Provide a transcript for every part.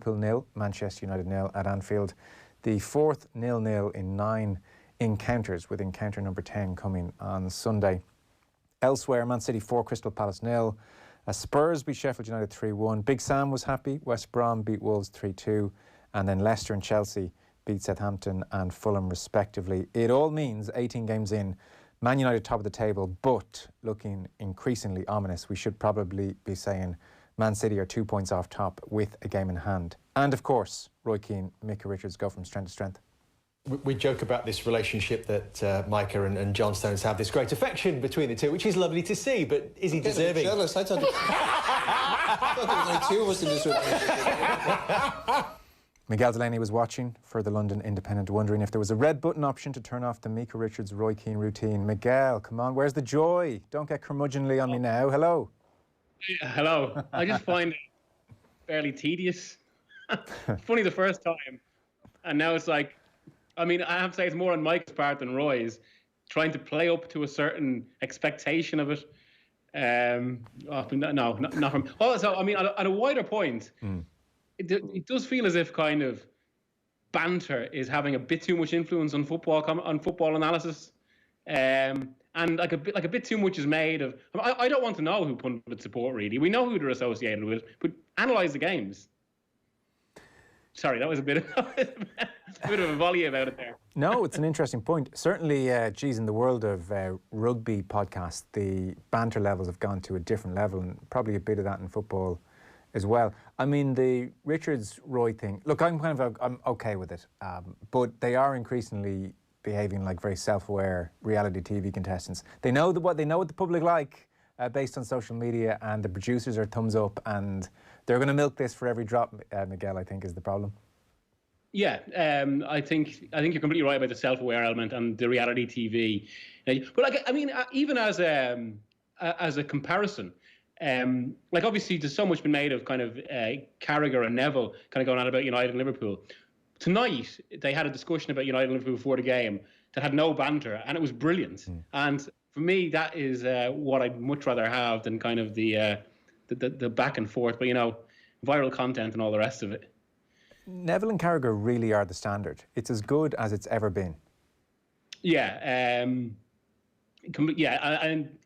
Liverpool 0, Manchester United 0 at Anfield. The fourth 0-0 in 9 encounters, with encounter number 10 coming on Sunday. Elsewhere, Man City 4, Crystal Palace 0. Spurs beat Sheffield United 3-1. Big Sam was happy. West Brom beat Wolves 3-2. And then Leicester and Chelsea beat Southampton and Fulham respectively. It all means 18 games in, Man United top of the table, but looking increasingly ominous. We should probably be saying Man City are 2 points off top with a game in hand. And of course, Roy Keane, Micah Richards go from strength to strength. We joke about this relationship that Micah and John Stones have, this great affection between the two, which is lovely to see, but is he deserving? Jealous. I thought there was only two of us in this relationship. Miguel Delaney was watching for the London Independent, wondering if there was a red button option to turn off the Micah Richards, Roy Keane routine. Miguel, come on, where's the joy? Don't get curmudgeonly on me now. Hello. Hello. I just find it fairly tedious. Funny the first time, and now it's like, I mean, I have to say it's more on Mike's part than Roy's, trying to play up to a certain expectation of it. No, not from. Also, I mean, at a wider point, it does feel as if kind of banter is having a bit too much influence on football analysis, and like a bit too much is made of. I don't want to know who pundits support really. We know who they're associated with, but analyse the games. Sorry, that was a bit of a volley about it there. No, it's an interesting point. Certainly, in the world of rugby podcasts, the banter levels have gone to a different level, and probably a bit of that in football as well. I mean, the Richards-Roy thing, look, I'm okay with it, but they are increasingly behaving like very self-aware reality TV contestants. They know what the public like based on social media, and the producers are thumbs up, and they're going to milk this for every drop. Miguel, I think, is the problem. Yeah, I think you're completely right about the self-aware element and the reality TV. But like, I mean, even as a comparison, like obviously there's so much been made of kind of Carragher and Neville kind of going on about United and Liverpool. Tonight they had a discussion about United and Liverpool before the game that had no banter, and it was brilliant. And for me, that is what I'd much rather have than kind of the back and forth, but viral content and all the rest of it. Neville and Carragher really are the standard. It's as good as it's ever been. Yeah, and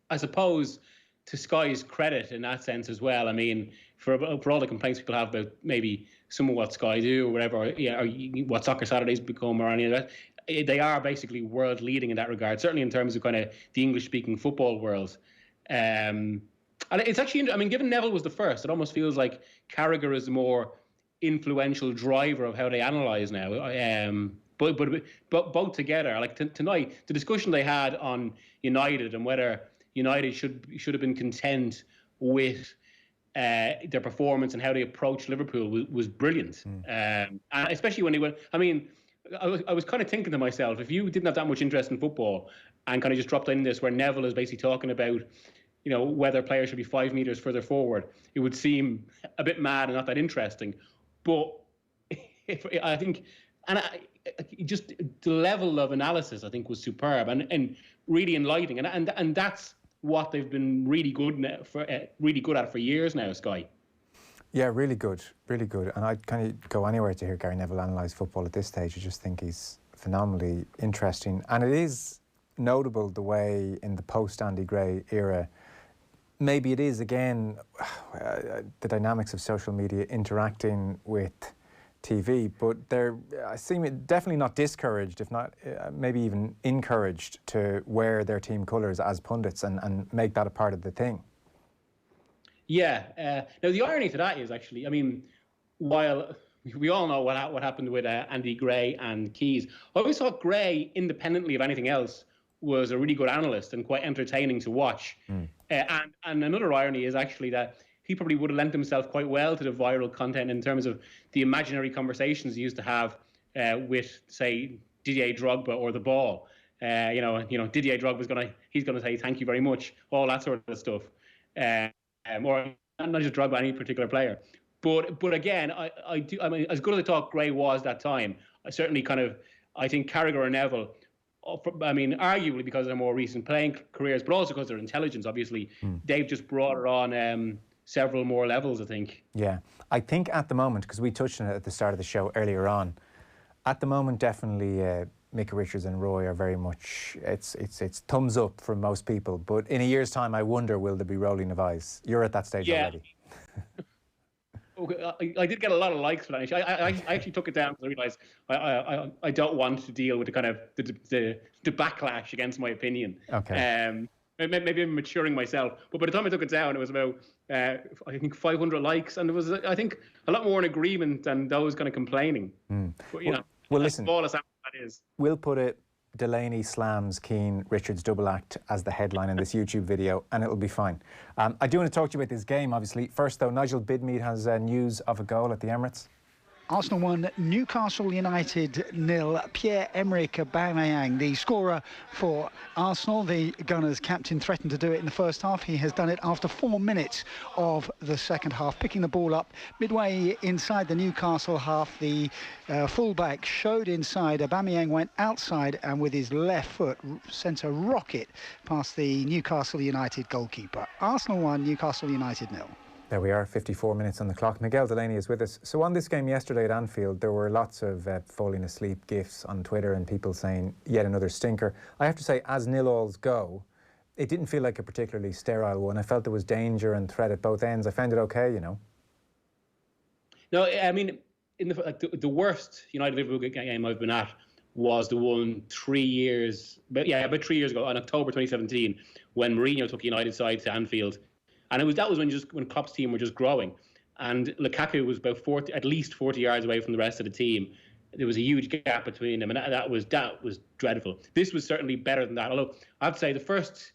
I suppose to Sky's credit in that sense as well. I mean, for all the complaints people have about maybe some of what Sky do or whatever, or what Soccer Saturdays become or any of that, they are basically world leading in that regard. Certainly in terms of kind of the English-speaking football world. And it's actually, I mean, given Neville was the first, it almost feels like Carragher is the more influential driver of how they analyse now. But both together, like tonight, the discussion they had on United and whether United should have been content with their performance and how they approached Liverpool was brilliant. And especially when they went, I mean, I was kind of thinking to myself, if you didn't have that much interest in football and kind of just dropped in this where Neville is basically talking about whether players should be 5 meters further forward, it would seem a bit mad and not that interesting. But I think, just the level of analysis, I think, was superb and really enlightening. And that's what they've been really good at for years now, Sky. Yeah, really good. And I'd kind of go anywhere to hear Gary Neville analyse football at this stage. I just think he's phenomenally interesting. And it is notable the way in the post-Andy Gray era, maybe it is, again, the dynamics of social media interacting with TV, but they're definitely not discouraged, if not maybe even encouraged to wear their team colours as pundits and make that a part of the thing. Yeah. Now, the irony to that is actually, I mean, while we all know what happened with Andy Gray and Keys, I always thought Gray, independently of anything else, was a really good analyst and quite entertaining to watch. And another irony is actually that he probably would have lent himself quite well to the viral content in terms of the imaginary conversations he used to have with, say, Didier Drogba or the ball. Didier Drogba's he's gonna say thank you very much, all that sort of stuff. Or not just Drogba, any particular player. But again, I mean, as good as I thought Gray was that time, I certainly I think Carragher and Neville, I mean, arguably because of their more recent playing careers, but also because of their intelligence, obviously, they've just brought it on several more levels, I think. Yeah, I think at the moment, because we touched on it at the start of the show earlier on, at the moment definitely Micah Richards and Roy are very much, it's thumbs up for most people. But in a year's time, I wonder, will there be rolling of eyes? You're at that stage already. Okay, I did get a lot of likes for that. I actually took it down because I realised I don't want to deal with the kind of the backlash against my opinion. Okay. Maybe I'm maturing myself, but by the time I took it down, it was about I think 500 likes, and it was I think a lot more in agreement than those kind of complaining. But well, listen. Small as that is. We'll put it Delaney slams Keane Richards double act as the headline in this YouTube video, and it'll be fine. I do want to talk to you about this game, obviously. First, though, Nigel Bidmead has news of a goal at the Emirates. Arsenal 1, Newcastle United 0. Pierre-Emerick Aubameyang, the scorer for Arsenal. The Gunners' captain threatened to do it in the first half. He has done it after 4 minutes of the second half, picking the ball up midway inside the Newcastle half. The fullback showed inside. Aubameyang went outside and with his left foot sent a rocket past the Newcastle United goalkeeper. Arsenal 1, Newcastle United 0. There we are, 54 minutes on the clock. Miguel Delaney is with us. So on this game yesterday at Anfield, there were lots of falling asleep gifs on Twitter and people saying, yet another stinker. I have to say, as nil-alls go, it didn't feel like a particularly sterile one. I felt there was danger and threat at both ends. I found it okay, you know. No, I mean, in the worst United-Liverpool game I've been at was the one 3 years, about 3 years ago, in October 2017, when Mourinho took United side to Anfield. And that was when Klopp's team were just growing, and Lukaku was about at least 40 yards away from the rest of the team. There was a huge gap between them, and that was dreadful. This was certainly better than that. Although I have to say the first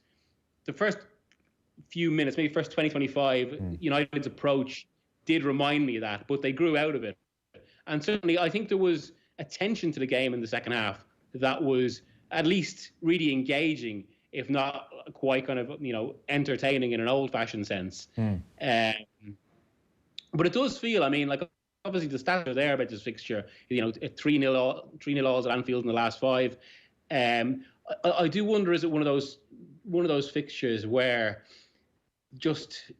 few minutes, maybe first 20-25, United's approach did remind me of that, but they grew out of it. And certainly I think there was attention to the game in the second half that was at least really engaging, if not quite kind of, entertaining in an old-fashioned sense. But it does feel, I mean, like, obviously the stats are there about this fixture, 3-0 alls at Anfield in the last 5. I do wonder, is it one of those fixtures where just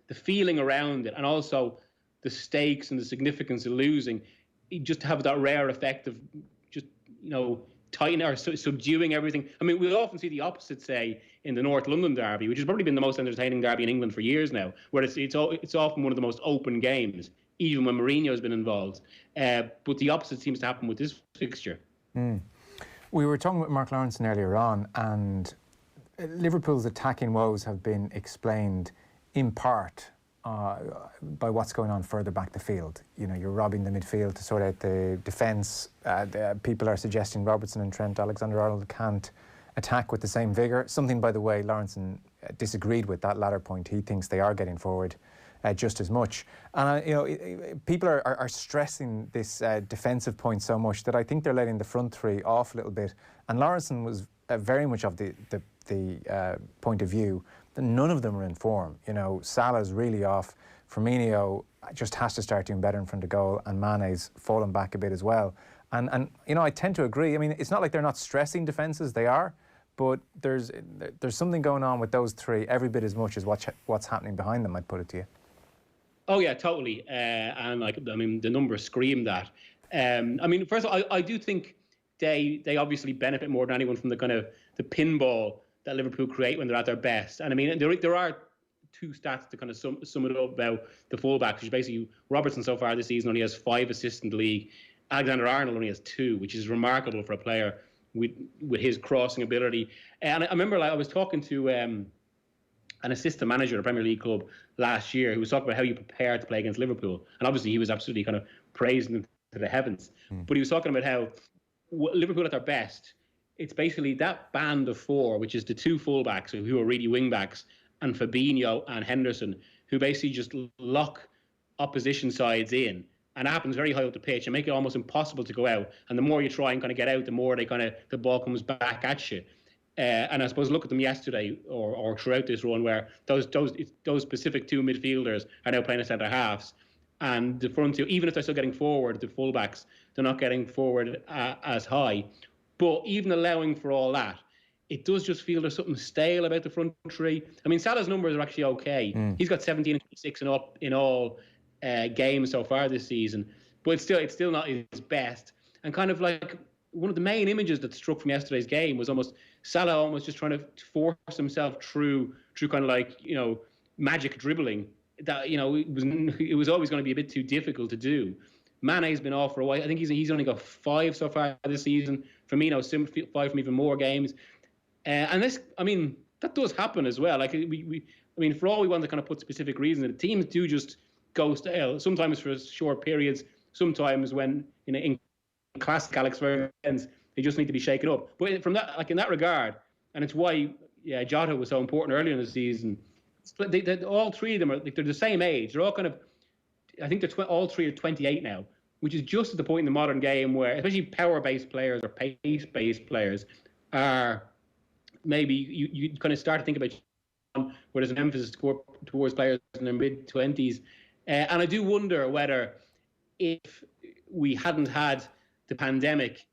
the feeling around it and also the stakes and the significance of losing, you just have that rare effect of just, tightening or subduing everything. I mean, we'll often see the opposite, say, in the North London derby, which has probably been the most entertaining derby in England for years now, where it's often one of the most open games, even when Mourinho has been involved. But the opposite seems to happen with this fixture. We were talking with Mark Lawrenson earlier on, and Liverpool's attacking woes have been explained in part by what's going on further back the field. You're robbing the midfield to sort out the defence. People are suggesting Robertson and Trent Alexander-Arnold can't attack with the same vigour. Something, by the way, Lawrenson disagreed with that latter point. He thinks they are getting forward just as much. And people are stressing this defensive point so much that I think they're letting the front three off a little bit. And Lawrenson was very much of the point of view that none of them are in form. Salah's really off. Firmino just has to start doing better in front of goal, and Mane's fallen back a bit as well. And I tend to agree. I mean, it's not like they're not stressing defences, they are, but there's something going on with those three every bit as much as what's happening behind them, I'd put it to you. Oh yeah, totally. And the numbers scream that. First of all, I do think they obviously benefit more than anyone from the kind of the pinball that Liverpool create when they're at their best. And I mean, there are two stats to kind of sum it up about the fullbacks, which basically Robertson so far this season only has 5 assists in the league. Alexander-Arnold only has 2, which is remarkable for a player with his crossing ability. And I remember, I was talking to an assistant manager at a Premier League club last year who was talking about how you prepare to play against Liverpool. And obviously he was absolutely kind of praising them to the heavens. But he was talking about how Liverpool at their best, it's basically that band of 4, which is the 2 fullbacks who are really wing backs, and Fabinho and Henderson, who basically just lock opposition sides in. And it happens very high up the pitch and make it almost impossible to go out. And the more you try and kind of get out, the more the ball comes back at you. And I suppose look at them yesterday or throughout this run, where those specific 2 midfielders are now playing as centre halves. And the front 2, even if they're still getting forward, the fullbacks, they're not getting forward as high. But even allowing for all that, it does just feel there's something stale about the front three. I mean, Salah's numbers are actually okay. He's got 17 and 26 in all games so far this season, but it's still not his best. And kind of like one of the main images that struck from yesterday's game was almost Salah almost just trying to force himself through kind of like, magic dribbling. That, it was always going to be a bit too difficult to do. Mane's been off for a while. I think he's only got 5 so far this season. Firmino, 5 from even more games. And this, I mean, that does happen as well. Like for all we want to kind of put specific reasons, the teams do just go stale. Sometimes for short periods. Sometimes when in classic Alex Ferguson's, they just need to be shaken up. But from that, like in that regard, and it's why Jota was so important earlier in the season. All three of them they're the same age. They're all kind of, I think they're all three are 28 now, which is just at the point in the modern game where, especially power-based players or pace-based players, are maybe you kind of start to think about where there's an emphasis towards players in their mid-20s. And I do wonder whether if we hadn't had the pandemic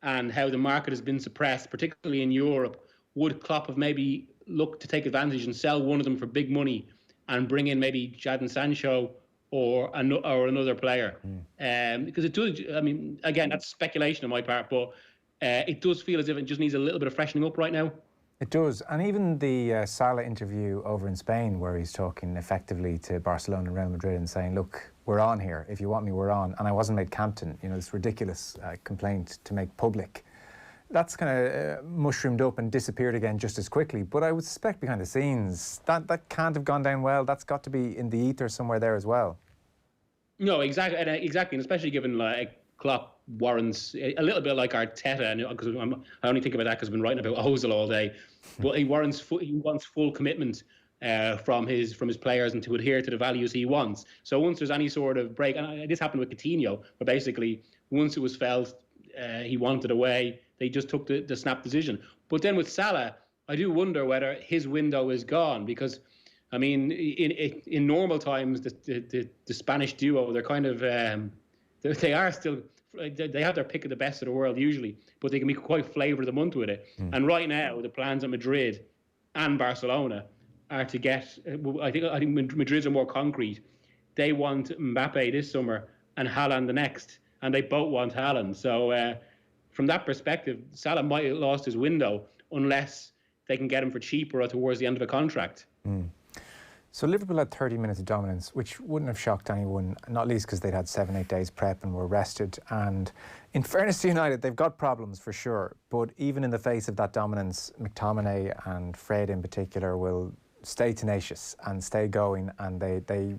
and how the market has been suppressed, particularly in Europe, would Klopp have maybe looked to take advantage and sell one of them for big money and bring in maybe Jadon Sancho or another player? Because it does, I mean, again, that's speculation on my part, but it does feel as if it just needs a little bit of freshening up right now. It does. And even the Salah interview over in Spain, where he's talking effectively to Barcelona and Real Madrid and saying, look, we're on here. If you want me, we're on. And I wasn't made captain. This ridiculous complaint to make public. That's kind of mushroomed up and disappeared again just as quickly. But I would suspect behind the scenes, that can't have gone down well. That's got to be in the ether somewhere there as well. No, exactly. And especially given like Klopp warrants a little bit like Arteta, because I only think about that because I've been writing about Ozil all day. But he wants full commitment from his players and to adhere to the values he wants. So once there's any sort of break, and this happened with Coutinho, but basically once it was felt he wanted away, they just took the snap decision. But then with Salah, I do wonder whether his window is gone because, I mean, in normal times, the Spanish duo, they're kind of they are still. They have their pick of the best of the world usually, but they can be quite flavour of the month with it. And right now, the plans at Madrid and Barcelona are to get. I think Madrid's are more concrete. They want Mbappe this summer and Haaland the next, and they both want Haaland. So from that perspective, Salah might have lost his window unless they can get him for cheaper or towards the end of a contract. So Liverpool had 30 minutes of dominance, which wouldn't have shocked anyone, not least because they'd had 7-8 days prep and were rested. And in fairness to United, they've got problems for sure. But even in the face of that dominance, McTominay and Fred in particular will stay tenacious and stay going. And they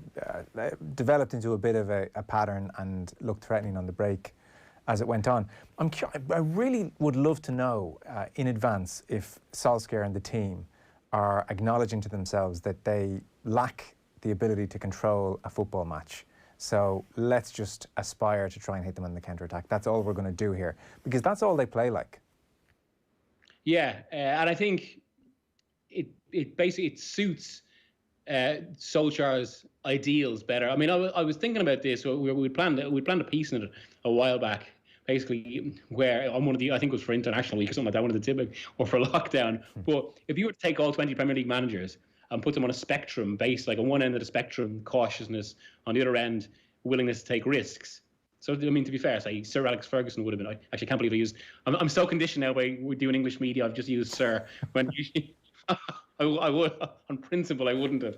developed into a bit of a pattern and looked threatening on the break as it went on. I really would love to know in advance if Solskjaer and the team are acknowledging to themselves that they lack the ability to control a football match. So let's just aspire to try and hit them on the counter-attack. That's all we're going to do here. Because that's all they play like. Yeah, and I think it basically suits Solskjaer's ideals better. I mean, I was thinking about this. We planned a piece in it a while back, basically where on one of the, I think it was for International Week or something like that, one of the typical, or for lockdown. But if you were to take all 20 Premier League managers and put them on a spectrum based, like on one end of the spectrum, cautiousness, on the other end, willingness to take risks. So, I mean, to be fair, say Sir Alex Ferguson would have been, I actually can't believe I used, I'm so conditioned now by doing English media, I've just used Sir, when usually, I would, on principle, I wouldn't have.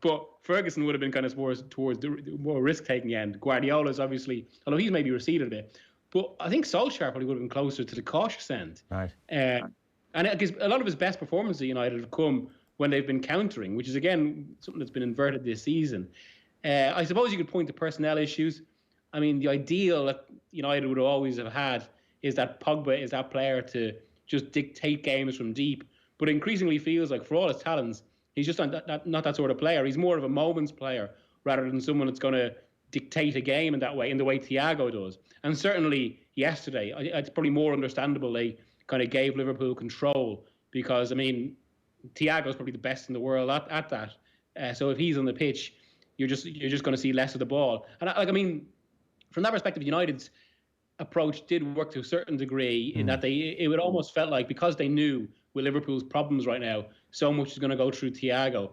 But Ferguson would have been kind of towards the more risk-taking end. Guardiola's obviously, although he's maybe receded a bit, but I think Solskjaer probably would have been closer to the cautious end. Right. And because a lot of his best performances at United have come when they've been countering, which is, again, something that's been inverted this season. I suppose you could point to personnel issues. I mean, the ideal that United would always have had is that Pogba is that player to just dictate games from deep. But increasingly feels like, for all his talents, he's just not that sort of player. He's more of a moments player rather than someone that's going to dictate a game in that way, in the way Thiago does. And certainly yesterday, it's probably more understandable they kind of gave Liverpool control because, I mean, Thiago's probably the best in the world at that. So if he's on the pitch, you're just going to see less of the ball. And I mean, from that perspective, United's approach did work to a certain degree in that it would almost felt like, because they knew with Liverpool's problems right now, so much is going to go through Thiago.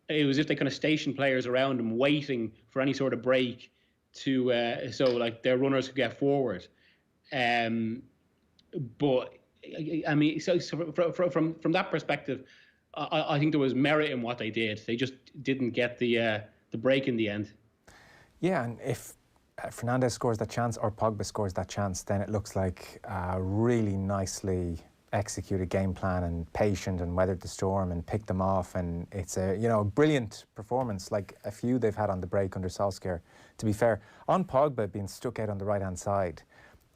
It was as if they kind of stationed players around him, waiting for any sort of break to so like their runners could get forward. But I mean, so from that perspective, I think there was merit in what they did. They just didn't get the break in the end. Yeah, and if Fernandes scores that chance or Pogba scores that chance, then it looks like a really nicely executed game plan and patient and weathered the storm and picked them off. And it's a brilliant performance, like a few they've had on the break under Solskjaer. To be fair, on Pogba being stuck out on the right hand side,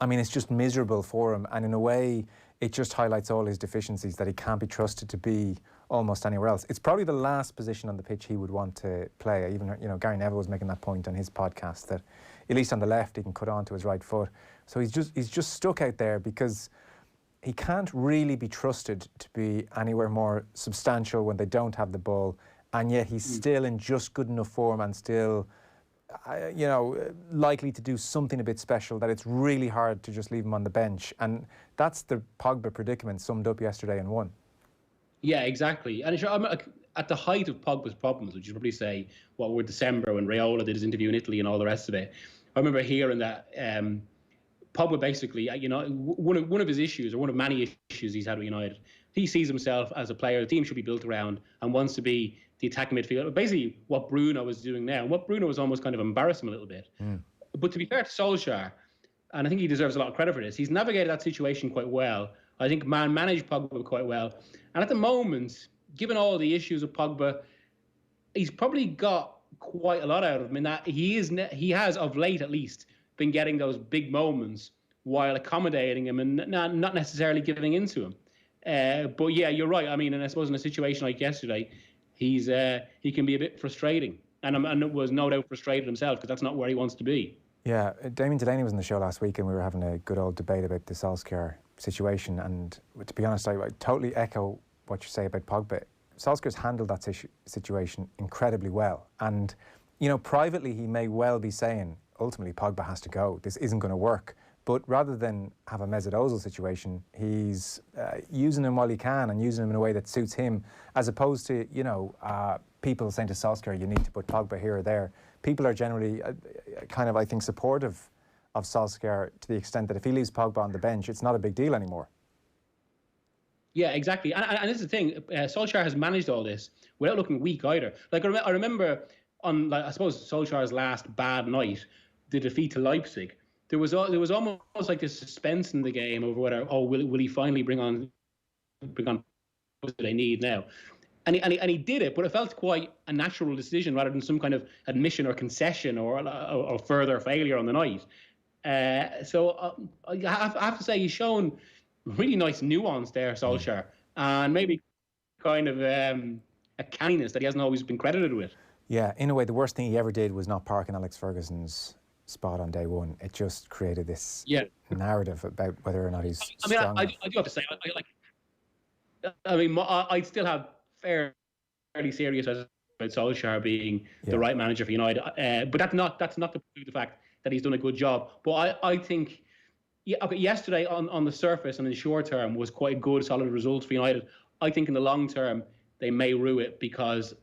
I mean, it's just miserable for him. And in a way, it just highlights all his deficiencies, that he can't be trusted to be almost anywhere else. It's probably the last position on the pitch he would want to play. Even, Gary Neville was making that point on his podcast, that at least on the left he can cut on to his right foot. So he's just stuck out there because he can't really be trusted to be anywhere more substantial when they don't have the ball, and yet he's still in just good enough form and still likely to do something a bit special, that it's really hard to just leave him on the bench. And that's the Pogba predicament summed up yesterday in one. Yeah, exactly. And I'm at the height of Pogba's problems, which you probably say what were December when Raiola did his interview in Italy and all the rest of it. I remember hearing that Pogba basically, one of his issues, or one of many issues he's had with United, he sees himself as a player the team should be built around and wants to be the attacking midfielder. Basically what Bruno was doing now, and what Bruno was almost kind of embarrassing a little bit. But to be fair to Solskjaer, and I think he deserves a lot of credit for this, he's navigated that situation quite well. I think managed Pogba quite well. And at the moment, given all the issues with Pogba, he's probably got quite a lot out of him, in that he has, of late at least, been getting those big moments while accommodating him and not necessarily giving into him. But yeah, you're right. I mean, and I suppose in a situation like yesterday, he can be a bit frustrating. And was no doubt frustrated himself, because that's not where he wants to be. Yeah, Miguel Delaney was on the show last week and we were having a good old debate about the Solskjaer situation. And to be honest, I totally echo what you say about Pogba. Solskjaer's handled that situation incredibly well. And, privately he may well be saying, ultimately Pogba has to go. This isn't going to work. But rather than have a Mesut Ozil situation, he's using him while he can and using him in a way that suits him, as opposed to, people saying to Solskjaer, you need to put Pogba here or there. People are generally I think, supportive of Solskjaer to the extent that if he leaves Pogba on the bench, it's not a big deal anymore. Yeah, exactly. And this is the thing, Solskjaer has managed all this without looking weak either. Like, I remember on, I suppose, Solskjaer's last bad night, the defeat to Leipzig, there was almost like this suspense in the game over whether, will he finally bring on what they need now? And he did it, but it felt quite a natural decision rather than some kind of admission or concession or further failure on the night. So I have to say he's shown really nice nuance there, Solskjaer, and maybe kind of a canniness that he hasn't always been credited with. Yeah, in a way, the worst thing he ever did was not parking Alex Ferguson's spot on day one. It just created this narrative about whether or not he's strong. I do have to say, I still have fairly serious about Solskjaer being the right manager for United, but that's not to prove the fact that he's done a good job. But I think, yesterday on the surface and in the short term was quite a good, solid result for United. I think in the long term they may rue it, because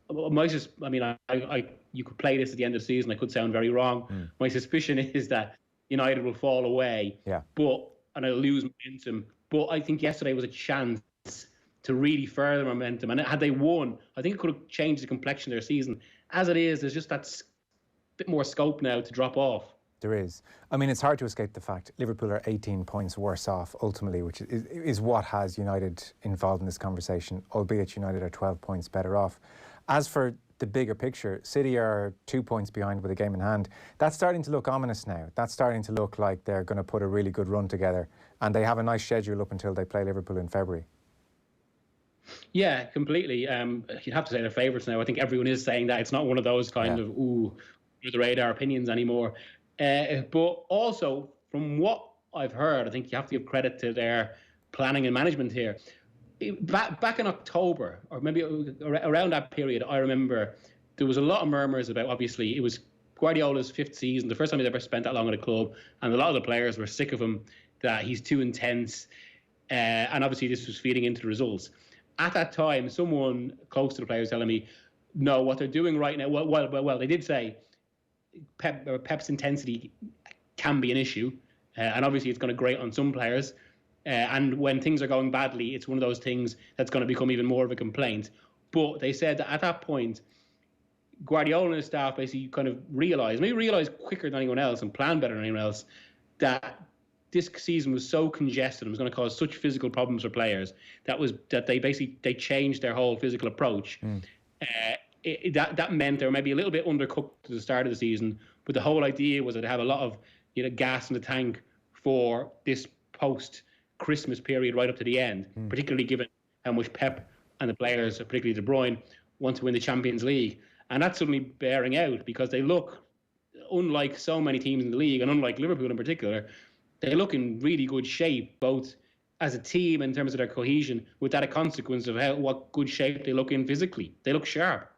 you could play this at the end of the season. I could sound very wrong. My suspicion is that United will fall away, and they'll lose momentum. But I think yesterday was a chance to really further momentum. And had they won, I think it could have changed the complexion of their season. As it is, there's just that bit more scope now to drop off. There is. I mean, it's hard to escape the fact Liverpool are 18 points worse off, ultimately, which is what has United involved in this conversation, albeit United are 12 points better off. As for the bigger picture, City are 2 points behind with a game in hand. That's starting to look ominous now. That's starting to look like they're going to put a really good run together. And they have a nice schedule up until they play Liverpool in February. Yeah, completely. You'd have to say they're favourites now. I think everyone is saying that. It's not one of those kind of, under the radar opinions anymore. But also, from what I've heard, I think you have to give credit to their planning and management here. Back in October, or maybe around that period, I remember there was a lot of murmurs about, obviously, it was Guardiola's 5th season, the first time he's ever spent that long at a club, and a lot of the players were sick of him, that he's too intense, and obviously this was feeding into the results. At that time, someone close to the players telling me, no, what they're doing right now, well, they did say Pep's intensity can be an issue, and obviously it's going to grate on some players, and when things are going badly, it's one of those things that's going to become even more of a complaint. But they said that at that point, Guardiola and his staff basically kind of realised quicker than anyone else and planned better than anyone else, that this season was so congested and was going to cause such physical problems for players that they changed their whole physical approach. That meant they were maybe a little bit undercooked at the start of the season, but the whole idea was that they have a lot of gas in the tank for this post-Christmas period right up to the end, particularly given how much Pep and the players, particularly De Bruyne, want to win the Champions League. And that's suddenly bearing out because they look, unlike so many teams in the league, and unlike Liverpool in particular, they look in really good shape, both as a team in terms of their cohesion, with that a consequence of what good shape they look in physically. They look sharp.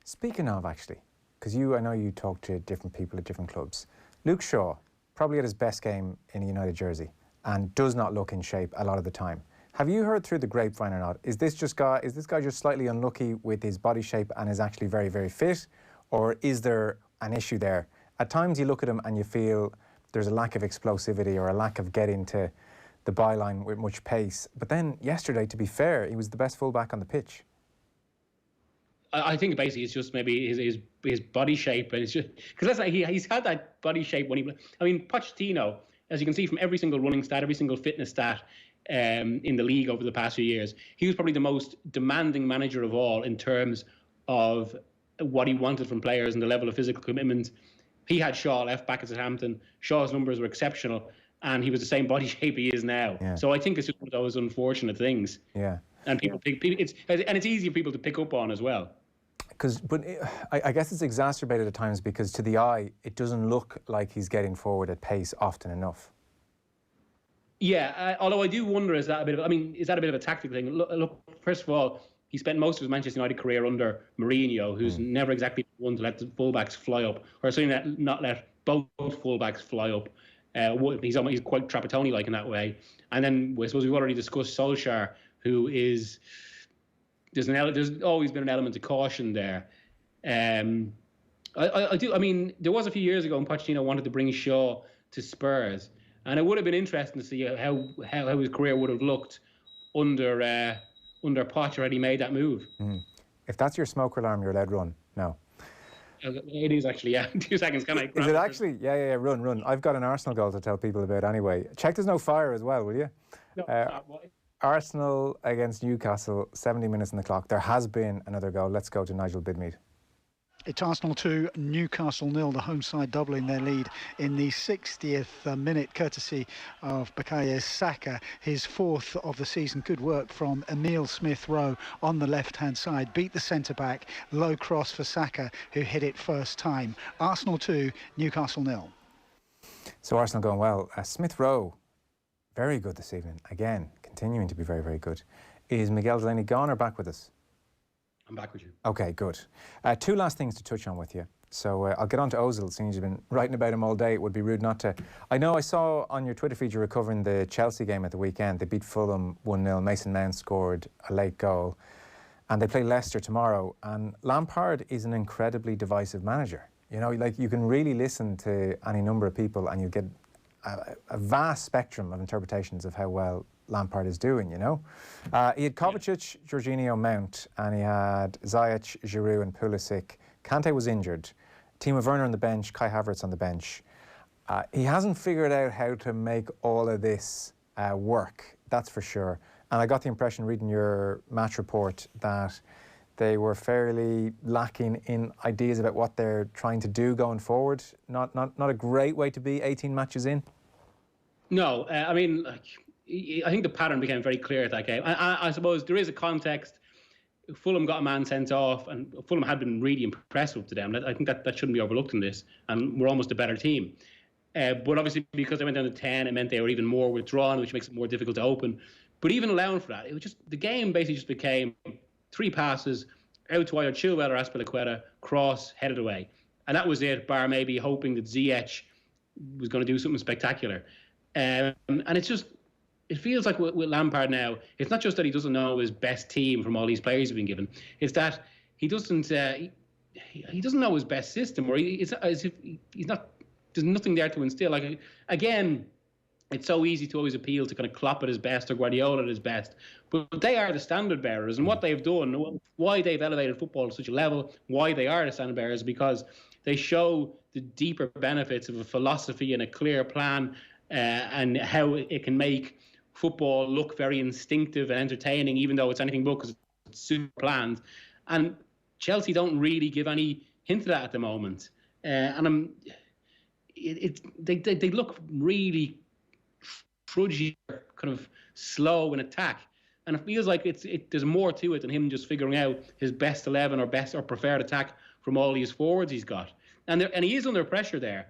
Speaking of, actually, because I know you talk to different people at different clubs. Luke Shaw, probably at his best game in a United jersey, and does not look in shape a lot of the time. Have you heard through the grapevine or not? Is this guy just slightly unlucky with his body shape and is actually very, very fit? Or is there an issue there? At times you look at him and you feel there's a lack of explosivity or a lack of getting to the byline with much pace. But then yesterday, to be fair, he was the best fullback on the pitch. I think basically it's just maybe his body shape, and it's just because he's had that body shape when Pochettino, as you can see from every single running stat, every single fitness stat in the league over the past few years, he was probably the most demanding manager of all in terms of what he wanted from players and the level of physical commitment. He had Shaw left back at Southampton. Shaw's numbers were exceptional, and he was the same body shape he is now. Yeah. So I think it's just one of those unfortunate things. Yeah. And it's easy for people to pick up on as well. But I guess it's exacerbated at times because to the eye, it doesn't look like he's getting forward at pace often enough. Yeah, although I do wonder, is that a bit of a tactical thing? Look, first of all, he spent most of his Manchester United career under Mourinho, who's never exactly one to let the fullbacks fly up, or certainly not let both fullbacks fly up. He's quite Trapattoni-like in that way. And then I suppose we've already discussed Solskjaer, who is... There's always been an element of caution there. There was a few years ago when Pochettino wanted to bring Shaw to Spurs, and it would have been interesting to see how his career would have looked under Poch had he made that move. If that's your smoke alarm, you're allowed run. No. It is actually, yeah. 2 seconds, can I? Is it actually? Yeah, run. I've got an Arsenal goal to tell people about anyway. Check there's no fire as well, will you? No, Arsenal against Newcastle, 70 minutes on the clock. There has been another goal. Let's go to Nigel Bidmead. It's Arsenal 2, Newcastle 0. The home side doubling their lead in the 60th minute, courtesy of Bukayo Saka, his 4th of the season. Good work from Emile Smith-Rowe on the left-hand side. Beat the centre-back, low cross for Saka, who hit it first time. Arsenal 2, Newcastle 0. So Arsenal going well. Smith-Rowe, very good this evening. Again, continuing to be very, very good. Is Miguel Delaney gone or back with us? I'm back with you. Okay, good. 2 last things to touch on with you. So I'll get on to Ozil, seeing you've been writing about him all day. It would be rude not to. I know I saw on your Twitter feed you were covering the Chelsea game at the weekend. They beat Fulham 1-0. Mason Mount scored a late goal. And they play Leicester tomorrow. And Lampard is an incredibly divisive manager. You know, like you can really listen to any number of people and you get a vast spectrum of interpretations of how well Lampard is doing, you know. He had Kovacic, Jorginho, Mount, and he had Ziyech, Giroud and Pulisic. Kante was injured. Timo Werner on the bench, Kai Havertz on the bench. He hasn't figured out how to make all of this work, that's for sure. And I got the impression reading your match report that they were fairly lacking in ideas about what they're trying to do going forward. Not a great way to be 18 matches in. No, I think the pattern became very clear at that game. I suppose there is a context. Fulham got a man sent off, and Fulham had been really impressive to them. I think that shouldn't be overlooked in this, and we're almost a better team. But obviously, because they went down to 10, it meant they were even more withdrawn, which makes it more difficult to open. But even allowing for that, it was just the game basically just became 3 passes out to either Chilwell or Azpilicueta, cross, headed away. And that was it, bar maybe hoping that Ziyech was going to do something spectacular. And it feels like with Lampard now, it's not just that he doesn't know his best team from all these players he's been given. It's that he doesn't know his best system, or it's as if he's not. There's nothing there to instill. Like, again, it's so easy to always appeal to kind of Klopp at his best or Guardiola at his best, but they are the standard bearers, and what they've done, why they've elevated football to such a level, why they are the standard bearers, because they show the deeper benefits of a philosophy and a clear plan, and how it can make football look very instinctive and entertaining, even though it's anything but, because it's super planned. And Chelsea don't really give any hint of that at the moment, and they look really trudgy, kind of slow in attack, and it feels like there's more to it than him just figuring out his best 11 or best or preferred attack from all these forwards he's got. And he is under pressure there,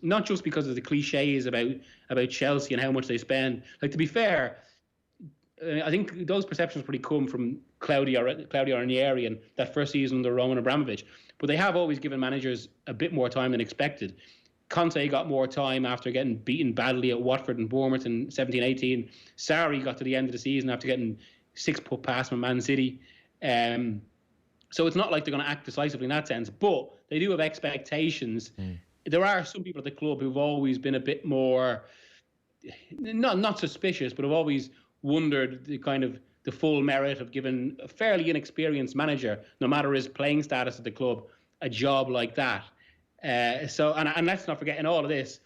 not just because of the cliches about Chelsea and how much they spend. Like, to be fair, I think those perceptions probably come from Claudio Ranieri and that first season under Roman Abramovich. But they have always given managers a bit more time than expected. Conte got more time after getting beaten badly at Watford and Bournemouth in 17-18. Sarri got to the end of the season after getting 6-put past from Man City. So it's not like they're going to act decisively in that sense, but they do have expectations. There are some people at the club who've always been a bit more, not suspicious, but have always wondered the full merit of giving a fairly inexperienced manager, no matter his playing status at the club, a job like that. And let's not forget, in all of this,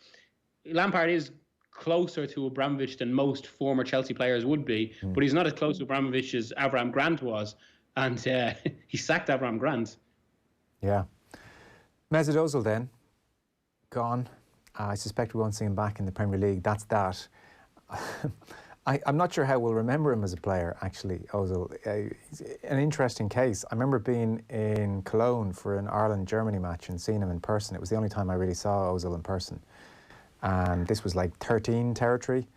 Lampard is closer to Abramovich than most former Chelsea players would be, but he's not as close to Abramovich as Avram Grant was, and he sacked Avram Grant. Yeah. Mesut Ozil then, gone. I suspect we won't see him back in the Premier League. That's that. I'm not sure how we'll remember him as a player, actually, Ozil. He's an interesting case. I remember being in Cologne for an Ireland-Germany match and seeing him in person. It was the only time I really saw Ozil in person. And this was like 13 territory.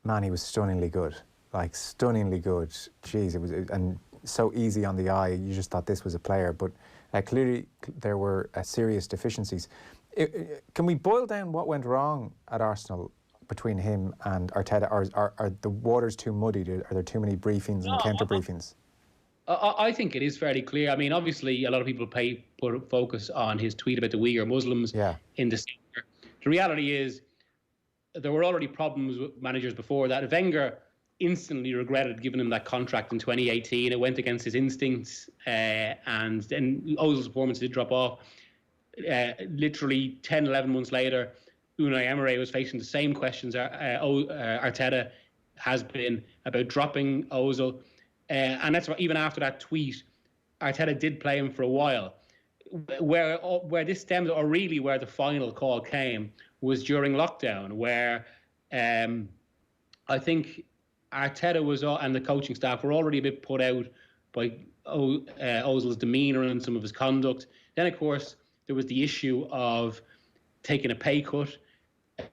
Man, he was stunningly good. Like, stunningly good. Jeez, it was, and so easy on the eye. You just thought this was a player. But clearly there were serious deficiencies. Can we boil down what went wrong at Arsenal between him and Arteta? Are the waters too muddied? Are there too many briefings and counter briefings? I think it is fairly clear. I mean, obviously, a lot of people put focus on his tweet about the Uyghur Muslims in December. The reality is, there were already problems with managers before that. Wenger instantly regretted giving him that contract in 2018. It went against his instincts, and then Ozil's performance did drop off. Literally 10, 11 months later, Unai Emery was facing the same questions Arteta has been about dropping Ozil. And that's why, even after that tweet, Arteta did play him for a while. Where this stemmed, or really where the final call came, was during lockdown, where I think Arteta was and the coaching staff were already a bit put out by Ozil's demeanour and some of his conduct. Then, of course, there was the issue of taking a pay cut.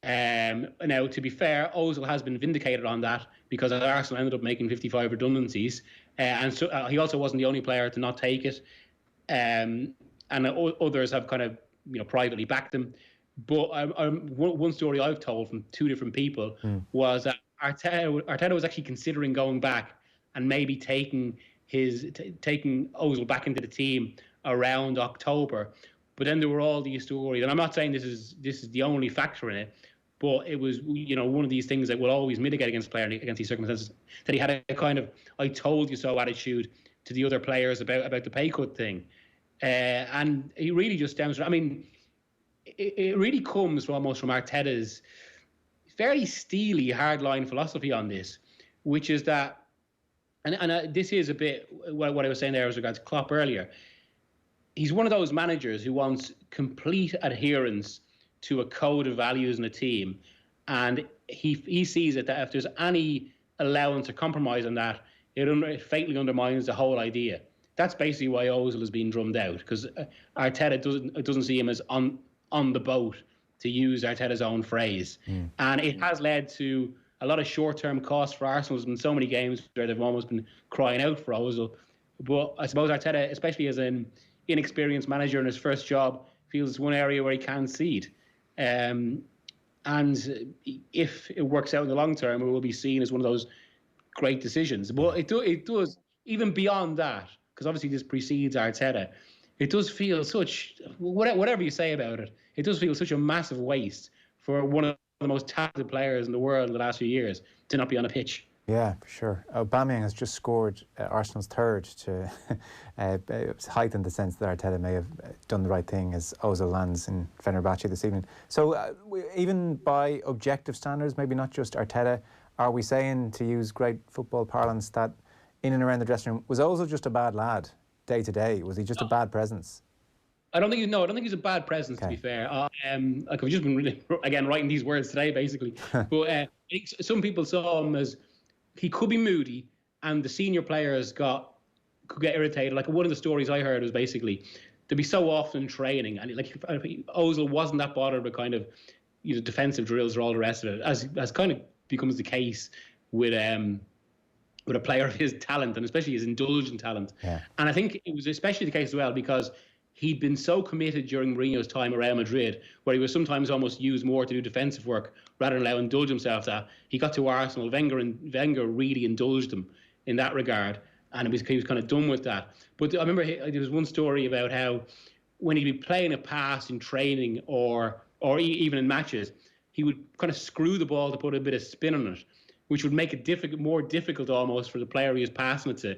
Now, to be fair, Ozil has been vindicated on that, because Arsenal ended up making 55 redundancies, and so he also wasn't the only player to not take it, and others have kind of privately backed him. But one story I've told from two different people was that Arteta was actually considering going back and maybe taking Ozil back into the team around October. But then there were all these stories, and I'm not saying this is the only factor in it, but it was one of these things that will always mitigate against player against these circumstances, that he had a kind of "I told you so" attitude to the other players about the pay cut thing, and he really just demonstrated. I mean, it really comes almost from Arteta's fairly steely, hardline philosophy on this, which is that, and this is a bit what I was saying there as regards to Klopp earlier. He's one of those managers who wants complete adherence to a code of values in a team, and he sees it that if there's any allowance or compromise on that, it fatally undermines the whole idea. That's basically why Ozil has been drummed out, because Arteta doesn't see him as on the boat, to use Arteta's own phrase, and it has led to a lot of short-term costs for Arsenal. There's been so many games where they've almost been crying out for Ozil, but I suppose Arteta, especially as an inexperienced manager in his first job, feels it's one area where he can cede. And if it works out in the long term, it will be seen as one of those great decisions. But it does, even beyond that, because obviously this precedes Arteta, it does feel such, whatever you say about it, it does feel such a massive waste for one of the most talented players in the world in the last few years to not be on a pitch. Yeah, for sure. Aubameyang has just scored Arsenal's third to heighten the sense that Arteta may have done the right thing as Ozil lands in Fenerbahce this evening. So even by objective standards, maybe not just Arteta, are we saying, to use great football parlance, that in and around the dressing room, was Ozil just a bad lad day to day? Was he just a bad presence? I don't think he's a bad presence, to be fair. Like I've just been writing these words today, basically. But I think some people saw him as he could be moody, and the senior players could get irritated. Like one of the stories I heard was basically there'd be so often training, and like Ozil wasn't that bothered with kind of defensive drills or all the rest of it, as kind of becomes the case with a player of his talent, and especially his indulgent talent. Yeah. And I think it was especially the case as well because he'd been so committed during Mourinho's time around Madrid, where he was sometimes almost used more to do defensive work rather than indulge himself. That he got to Arsenal, Wenger really indulged him in that regard, and he was kind of done with that. But I remember there was one story about how when he'd be playing a pass in training or even in matches, he would kind of screw the ball to put a bit of spin on it, which would make it more difficult almost for the player he was passing it to,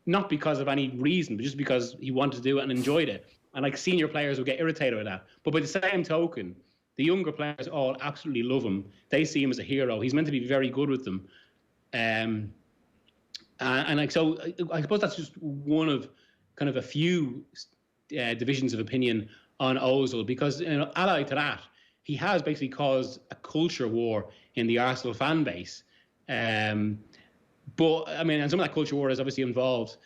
not because of any reason, but just because he wanted to do it and enjoyed it. And like senior players would get irritated with that. But by the same token, the younger players all absolutely love him. They see him as a hero. He's meant to be very good with them. And like, so I suppose that's just one of kind of a few divisions of opinion on Ozil, because allied to that, he has basically caused a culture war in the Arsenal fan base. But I mean, and some of that culture war has obviously involved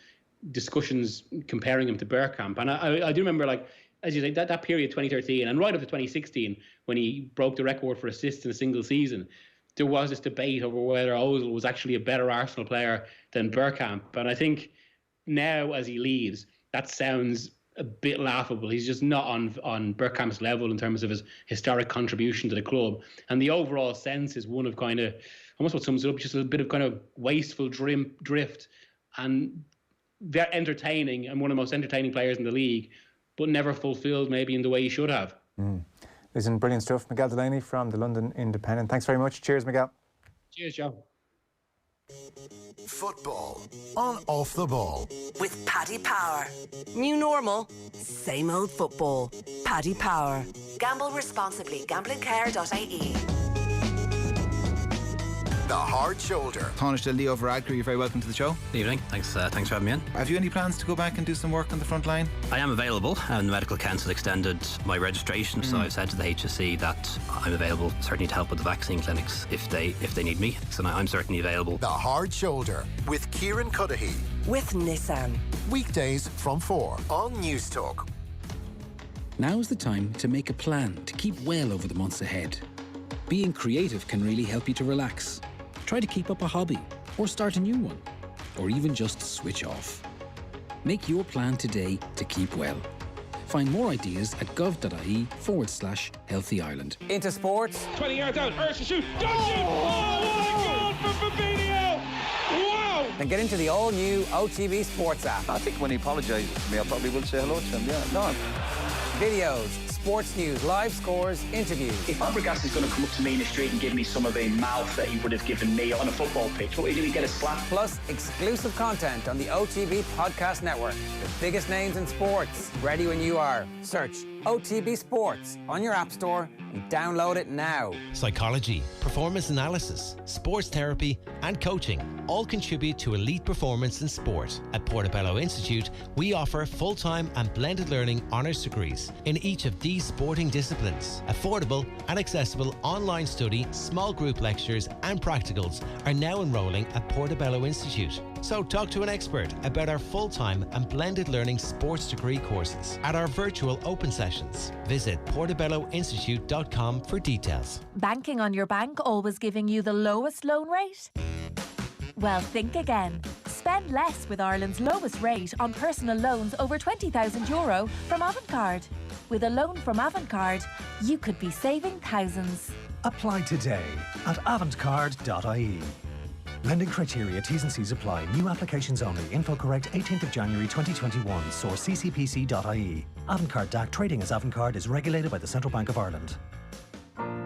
discussions comparing him to Bergkamp. And I do remember, like, as you say, that period 2013 and right up to 2016 when he broke the record for assists in a single season, there was this debate over whether Ozil was actually a better Arsenal player than Bergkamp. And I think now as he leaves, that sounds a bit laughable. He's just not on Bergkamp's level in terms of his historic contribution to the club. And the overall sense is one of kind of, almost what sums it up, just a bit of kind of wasteful drift and very entertaining, and one of the most entertaining players in the league, but never fulfilled maybe in the way he should have. Listen, brilliant stuff. Miguel Delaney from the London Independent. Thanks very much. Cheers, Miguel. Cheers, Joe. Football on Off the Ball with Paddy Power. New normal, same old football. Paddy Power. Gamble responsibly. Gamblingcare.ie. The Hard Shoulder. Tánaiste Leo Varadkar, you're very welcome to the show. Good evening. Thanks for having me in. Have you any plans to go back and do some work on the front line? I am available, and the Medical Council extended my registration, so I've said to the HSE that I'm available, certainly to help with the vaccine clinics if they need me. So I'm certainly available. The Hard Shoulder with Kieran Cuddihy. With Nissan. Weekdays from 4 on News Talk. Now's the time to make a plan to keep well over the months ahead. Being creative can really help you to relax. Try to keep up a hobby, or start a new one, or even just switch off. Make your plan today to keep well. Find more ideas at gov.ie/Healthy Ireland. Into sports. 20 yards out, Ursa shoot, touch it! Oh, what a goal from Fabinho! Wow! Then get into the all-new OTB SPORTS app. I think when he apologises to me, I probably will say hello to him, yeah. No. Videos, sports news, live scores, interviews. If Fabregas is going to come up to me in the street and give me some of the mouth that he would have given me on a football pitch, what do we get a slap? Plus exclusive content on the OTB Podcast Network. The biggest names in sports. Ready when you are. Search OTB Sports on your app store and download it now. Psychology, performance analysis, sports therapy and coaching all contribute to elite performance in sport. At Portobello Institute, we offer full-time and blended learning honours degrees in each of these sporting disciplines. Affordable and accessible online study, small group lectures and practicals are now enrolling at Portobello Institute. So talk to an expert about our full-time and blended learning sports degree courses at our virtual open sessions. Visit portobelloinstitute.com for details. Banking on your bank always giving you the lowest loan rate? Well, think again. Spend less with Ireland's lowest rate on personal loans over €20,000 from Avantcard. With a loan from Avantcard, you could be saving thousands. Apply today at avantcard.ie. Lending criteria, T's and C's apply. New applications only. Info correct 18th of January 2021. Source ccpc.ie. Avantcard DAC trading as Avantcard is regulated by the Central Bank of Ireland.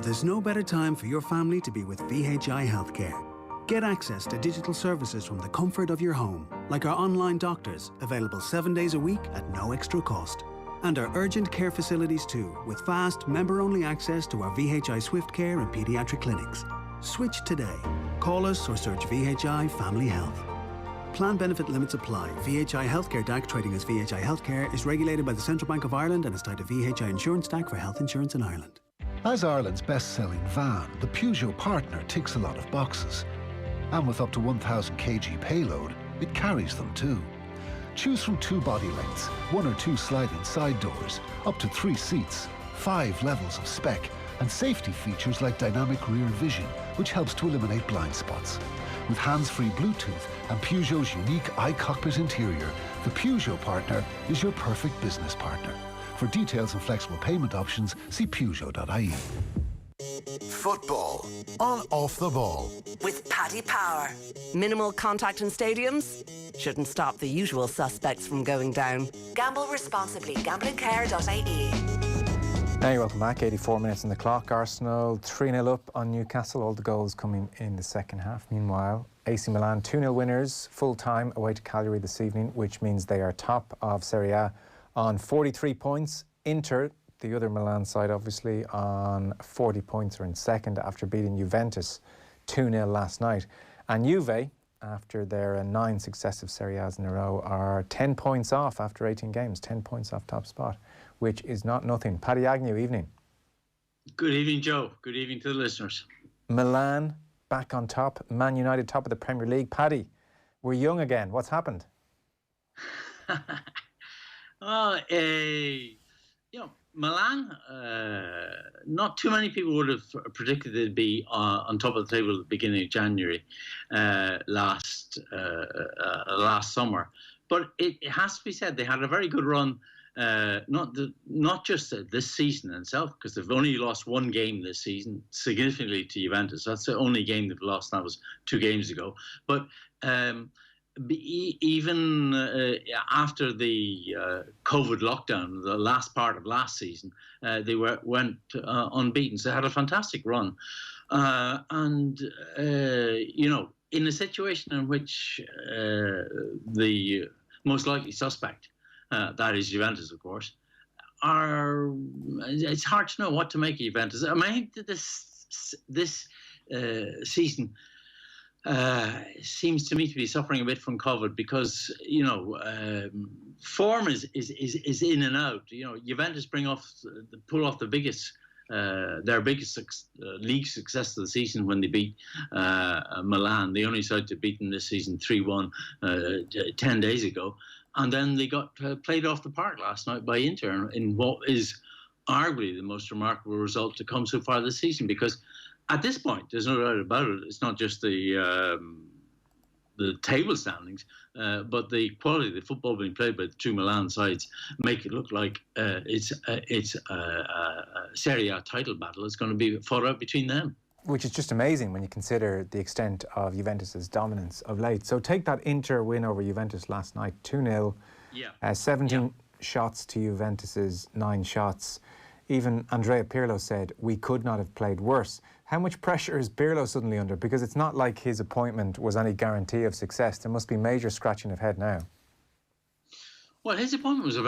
There's no better time for your family to be with VHI Healthcare. Get access to digital services from the comfort of your home, like our online doctors, available 7 days a week at no extra cost. And our urgent care facilities too, with fast, member-only access to our VHI Swift Care and paediatric clinics. Switch today. Call us or search VHI Family Health. Plan benefit limits apply. VHI Healthcare DAC trading as VHI Healthcare is regulated by the Central Bank of Ireland and is tied to VHI Insurance DAC for health insurance in Ireland. As Ireland's best-selling van, the Peugeot partner ticks a lot of boxes. And with up to 1,000 kg payload, it carries them too. Choose from 2 body lengths, 1 or 2 sliding side doors, up to 3 seats, 5 levels of spec, and safety features like dynamic rear vision, which helps to eliminate blind spots. With hands-free Bluetooth and Peugeot's unique iCockpit interior, the Peugeot partner is your perfect business partner. For details and flexible payment options, see Peugeot.ie. Football on Off the Ball. With Paddy Power. Minimal contact in stadiums shouldn't stop the usual suspects from going down. Gamble responsibly. Gamblingcare.ie. Now you're welcome back. 84 minutes on the clock. Arsenal 3-0 up on Newcastle. All the goals coming in the second half. Meanwhile, AC Milan 2-0 winners full-time away to Cagliari this evening, which means they are top of Serie A on 43 points. Inter, the other Milan side, obviously, on 40 points, are in second after beating Juventus 2-0 last night. And Juve, after their 9 successive Serie A's in a row, are 10 points off after 18 games, 10 points off top spot, which is not nothing. Paddy Agnew, evening. Good evening, Joe. Good evening to the listeners. Milan back on top. Man United top of the Premier League. Paddy, we're young again. What's happened? Milan, not too many people would have predicted they'd be on top of the table at the beginning of January last summer. But it has to be said, they had a very good run, not just this season itself, because they've only lost 1 game this season, significantly to Juventus. That's the only game they've lost, and that was 2 games ago. But even after the COVID lockdown, the last part of last season, they went unbeaten. So they had a fantastic run. In a situation in which the most likely suspect, that is Juventus, of course, it's hard to know what to make of Juventus. I mean, I think that this season seems to me to be suffering a bit from COVID because, form is in and out. Juventus pull off the biggest, their biggest league success of the season when they beat Milan, the only side to beat them this season 3-1 10 days ago. And then they got played off the park last night by Inter in what is arguably the most remarkable result to come so far this season, because at this point, there's no doubt about it, it's not just the table standings, but the quality of the football being played by the 2 Milan sides make it look like it's a Serie A title battle. It's going to be fought out between them. Which is just amazing when you consider the extent of Juventus' dominance of late. So take that Inter win over Juventus last night, 2-0, 17 shots to Juventus' 9 shots. Even Andrea Pirlo said, we could not have played worse. How much pressure is Pirlo suddenly under? Because it's not like his appointment was any guarantee of success. There must be major scratching of head now. Well, his appointment was a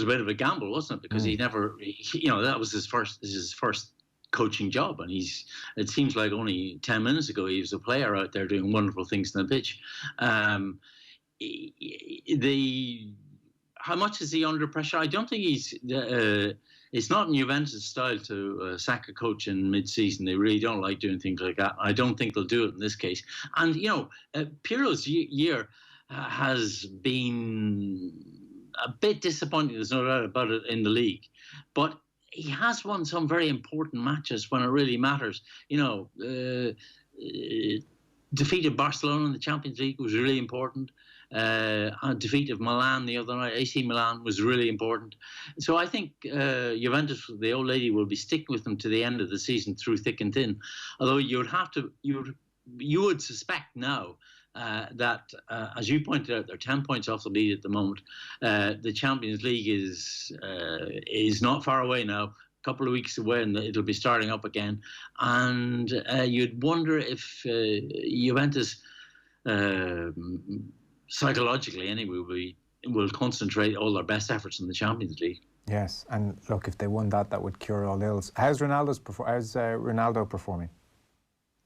bit of a gamble, wasn't it? Because he never, that was his first coaching job, and it seems like only 10 minutes ago he was a player out there doing wonderful things on the pitch. How much is he under pressure? I don't think it's not in Juventus' style to sack a coach in mid-season. They really don't like doing things like that. I don't think they'll do it in this case. And, Pirlo's year has been a bit disappointing. There's no doubt about it in the league. But he has won some very important matches when it really matters. defeat of Barcelona in the Champions League was really important. A defeat of Milan the other night, AC Milan, was really important. So I think Juventus, the old lady, will be sticking with them to the end of the season through thick and thin. Although you would suspect now that, as you pointed out, they're 10 points off the lead at the moment. The Champions League is not far away now. Couple of weeks away, and it'll be starting up again. And you'd wonder if Juventus, psychologically anyway, will concentrate all their best efforts in the Champions League. Yes, and look, if they won that would cure all ills. How's Ronaldo performing?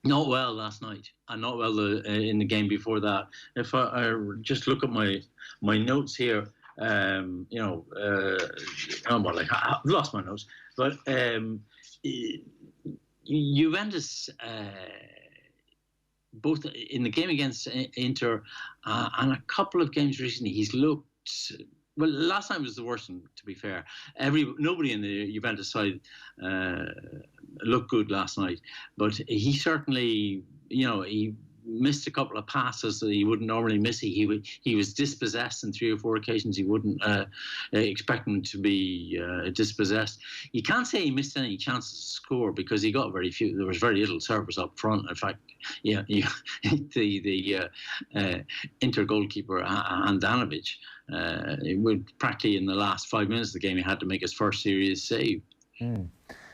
Not well last night, and not well in the game before that. If I just look at my notes here, I've lost my notes. But Juventus, both in the game against Inter and a couple of games recently, he's looked... Well, last night was the worst one, to be fair. Nobody in the Juventus side looked good last night. But he certainly, he missed a couple of passes that he wouldn't normally miss. He was dispossessed on 3 or 4 occasions. He wouldn't expect him to be dispossessed. You can't say he missed any chances to score because he got very few. There was very little service up front. In fact, the Inter goalkeeper Handanovic, practically in the last 5 minutes of the game, he had to make his first serious save.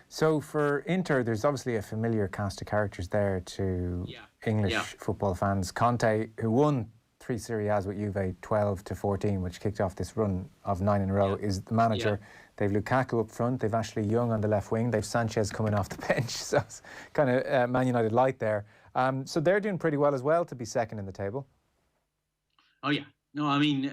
So for Inter, there's obviously a familiar cast of characters there to English football fans. Conte, who won 3 Serie A's with Juve, 12-14, which kicked off this run of 9 in a row, is the manager. They've Lukaku up front, they've Ashley Young on the left wing, they've Sanchez coming off the bench, so it's kind of Man United light there. So they're doing pretty well as well to be second in the table. Oh yeah, no, I mean,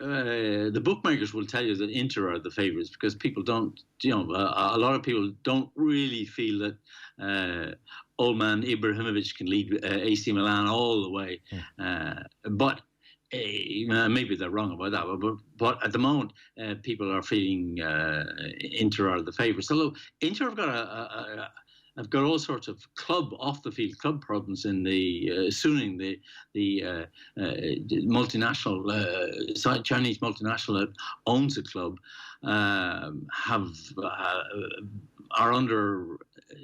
the bookmakers will tell you that Inter are the favourites because people don't, a lot of people don't really feel that old man Ibrahimovic can lead AC Milan all the way. But maybe they're wrong about that. But at the moment, people are feeling Inter are the favourites. Although Inter have got I've got all sorts of off-the-field club problems in the Suning, the multinational, Chinese multinational that owns the club, are under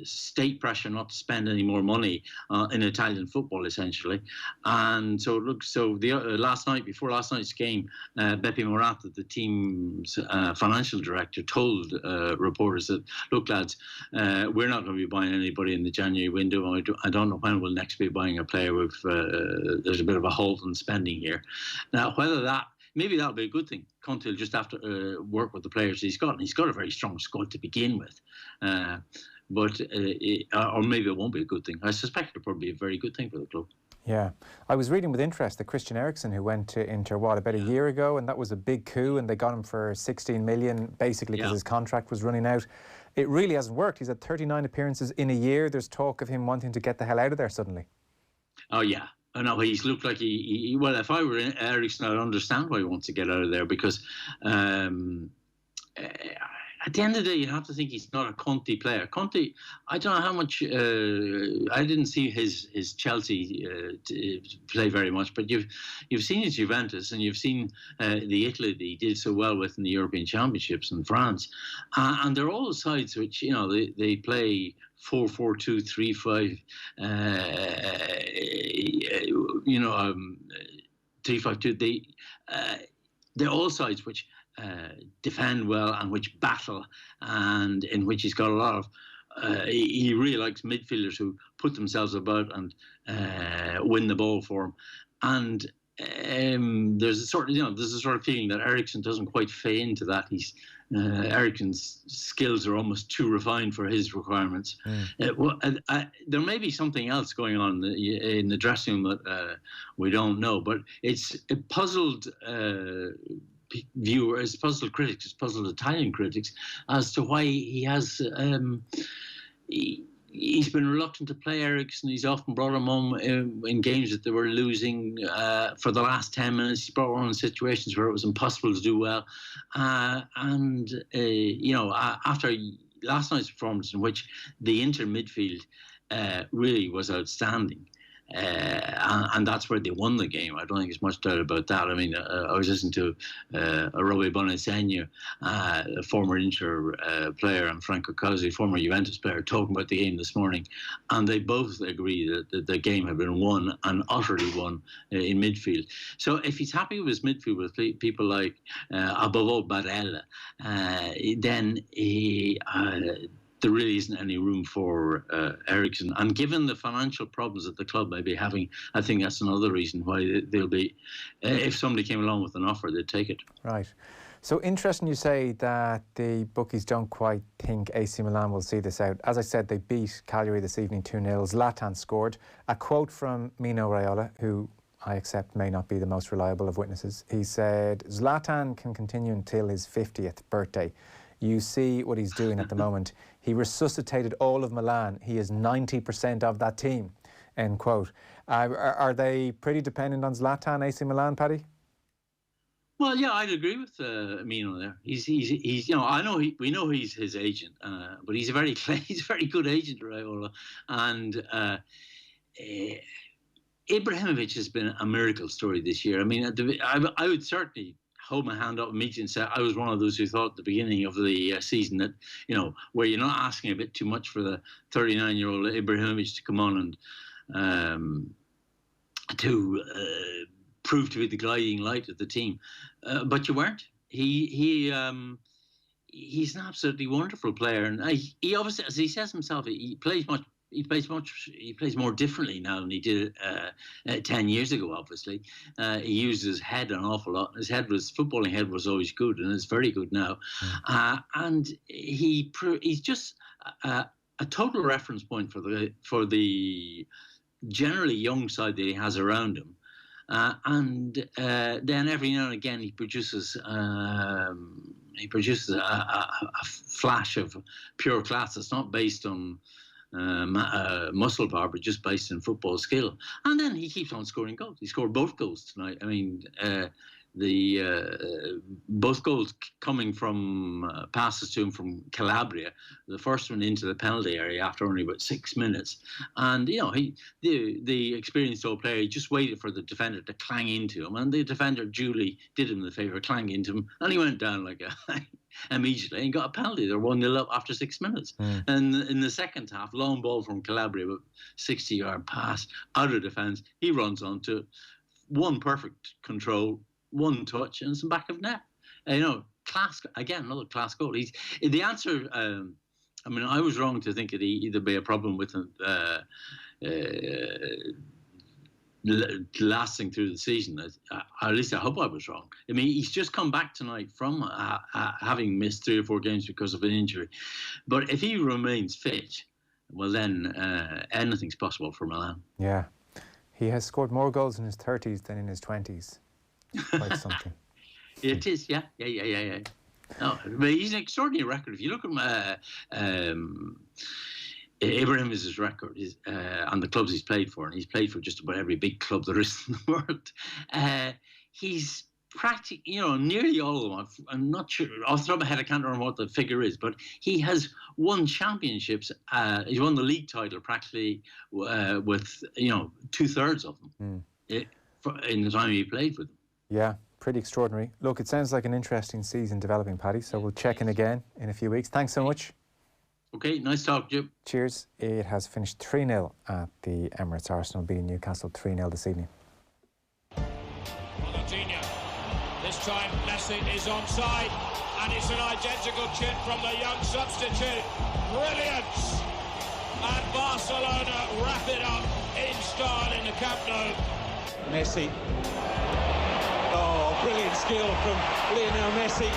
state pressure not to spend any more money in Italian football, essentially. And so before last night's game, Beppe Moratta, the team's financial director, told reporters that, look, lads, we're not going to be buying anybody in the January window. I don't know when we'll next be buying a player. There's a bit of a halt in spending here. Now, maybe that'll be a good thing. Conte will just have to work with the players he's got. And he's got a very strong squad to begin with. Or maybe it won't be a good thing. I suspect it'll probably be a very good thing for the club. Yeah. I was reading with interest that Christian Eriksen, who went to Inter, about a year ago, and that was a big coup, and they got him for 16 million, basically because his contract was running out. It really hasn't worked. He's had 39 appearances in a year. There's talk of him wanting to get the hell out of there suddenly. Oh, yeah. I know he's looked like well, if I were Eriksen, I'd understand why he wants to get out of there because at the end of the day, you have to think he's not a Conte player. Conte, I don't know how much. I didn't see his Chelsea play very much, but you've seen his Juventus and you've seen the Italy that he did so well with in the European Championships in France, and they're all sides which they play 4-4-2, 3-5, 3-5-2. They're all sides which defend well and which battle, and in which he's got a lot of. He really likes midfielders who put themselves about and win the ball for him. And there's a sort of feeling that Eriksen doesn't quite fit into that. Eriksen's skills are almost too refined for his requirements. There may be something else going on in the dressing room that we don't know, but it's puzzled viewers, puzzled critics, puzzled Italian critics as to why he has. He's been reluctant to play Eriksen. He's often brought him on in games that they were losing for the last 10 minutes. He's brought him on in situations where it was impossible to do well. After last night's performance, in which the Inter midfield really was outstanding. And that's where they won the game. I don't think there's much doubt about that. I mean, I was listening to Robbie Bonasegna, a former Inter player, and Franco Cozzi, former Juventus player, talking about the game this morning, and they both agree that the game had been won and utterly won in midfield. So if he's happy with his midfield with people like, above all, Barella, then he... there really isn't any room for Eriksen. And given the financial problems that the club may be having, I think that's another reason why they'll be, if somebody came along with an offer, they'd take it. Right. So interesting you say that the bookies don't quite think AC Milan will see this out. As I said, they beat Cagliari this evening 2-0. Zlatan scored. A quote from Mino Raiola, who I accept may not be the most reliable of witnesses. He said, Zlatan can continue until his 50th birthday. You see what he's doing at the moment. He resuscitated all of Milan. He is 90% of that team, end quote. Are they pretty dependent on Zlatan, AC Milan, Paddy? Well, yeah, I'd agree with Mino there. He's you know, we know he's his agent, but he's a very good agent, Raiola. And Ibrahimovic has been a miracle story this year. I mean, I would certainly hold my hand up immediately and say I was one of those who thought at the beginning of the season that, you know, where you're not asking a bit too much for the 39-year-old Ibrahimovic to come on and to prove to be the guiding light of the team, but you weren't. He's an absolutely wonderful player, and he obviously, as he says himself, he plays more differently now than he did 10 years ago, obviously. He used his head an awful lot. His footballing head was always good, and it's very good now. And he's just a total reference point for the generally young side that he has around him. And then every now and again he produces a flash of pure class that's not based on muscle power, but just based on football skill. And then he keeps on scoring goals. He scored both goals tonight. I mean, both goals coming from passes to him from Calabria. The first one into the penalty area after only about 6 minutes. And, you know, the experienced old player, he just waited for the defender to clang into him. And the defender duly did him the favour, clang into him. And he went down like immediately and got a penalty. They're 1-0 up after 6 minutes. And in the second half, long ball from Calabria, about 60-yard pass out of defence. He runs onto one perfect control, one touch, and some back of net. You know, class again, another class goal. The answer. I mean, I was wrong to think that there'd be a problem with him lasting through the season. At least I hope I was wrong. I mean, he's just come back tonight from having missed 3 or 4 games because of an injury. But if he remains fit, well, then anything's possible for Milan. Yeah, he has scored more goals in his 30s than in his 20s. Quite something. It is, yeah. No, but he's an extraordinary record. If you look at Ibrahimovic's record and the clubs he's played for, and he's played for just about every big club there is in the world, he's practically, you know, nearly all of them. I'm not sure, off the top of my head, I can't remember what the figure is, but he has won championships. He's won the league title practically with, you know, 2/3 of them in the time he played with them. Yeah, pretty extraordinary. Look, it sounds like an interesting season developing, Paddy, so we'll check in again in a few weeks. Thanks so much. Okay, nice talk to you. Cheers. It has finished 3-0 at the Emirates. Arsenal beating Newcastle 3-0 this evening. This time Messi is onside, and it's an identical chip from the young substitute. Brilliant! And Barcelona wrap it up in style in the Camp Nou. Messi. Oh, brilliant skill from Lionel Messi.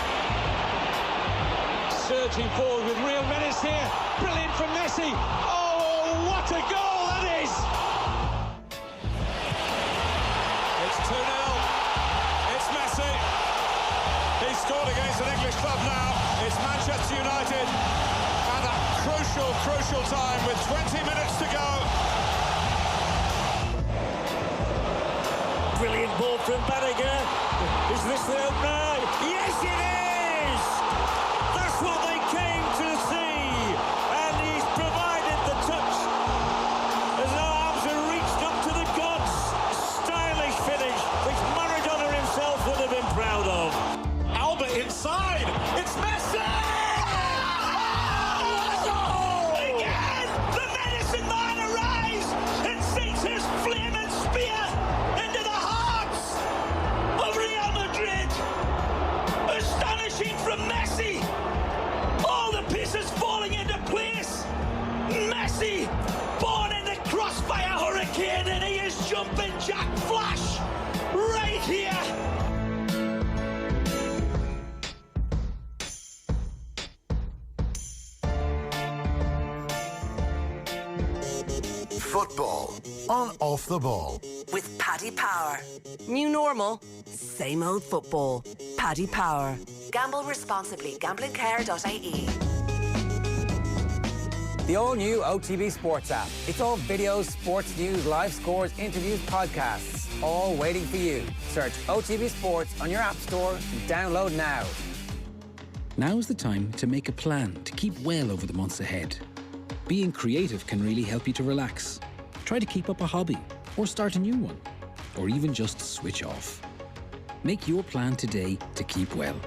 Surging forward with real menace here. Brilliant from Messi. Oh, what a goal that is! It's 2-0. It's Messi. He scored against an English club now. It's Manchester United. And a crucial time with 20 minutes to go. Brilliant ball from Paddy Agnew. Is this the opener? Yes, it is! That's what they came to see. And he's provided the touch jumping jack flash right here. Football on Off the Ball. With Paddy Power. New normal, same old football. Paddy Power. Gamble responsibly. Gamblingcare.ie. The all-new OTB Sports app. It's all videos, sports news, live scores, interviews, podcasts, all waiting for you. Search OTB Sports on your app store and download now. Now's the time to make a plan to keep well over the months ahead. Being creative can really help you to relax. Try to keep up a hobby, or start a new one, or even just switch off. Make your plan today to keep well.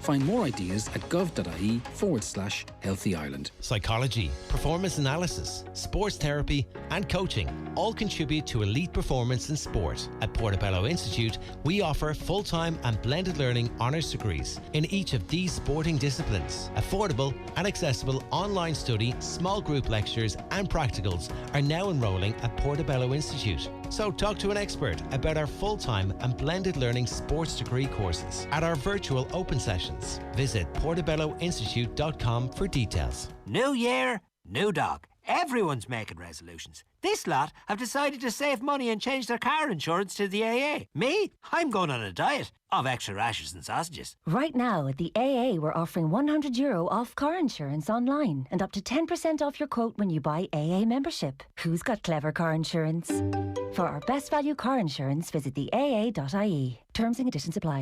Find more ideas at gov.ie/Healthy Ireland. Psychology, performance analysis, sports therapy and coaching all contribute to elite performance in sport. At Portobello Institute, we offer full-time and blended learning honours degrees in each of these sporting disciplines. Affordable and accessible online study, small group lectures and practicals are now enrolling at Portobello Institute. So talk to an expert about our full-time and blended learning sports degree courses at our virtual open sessions. Visit portobelloinstitute.com for details. New year, new dog. Everyone's making resolutions. This lot have decided to save money and change their car insurance to the AA. Me? I'm going on a diet of extra rashers and sausages. Right now at the AA, we're offering €100 off car insurance online and up to 10% off your quote when you buy AA membership. Who's got clever car insurance? For our best value car insurance, visit the AA.ie. Terms and conditions apply.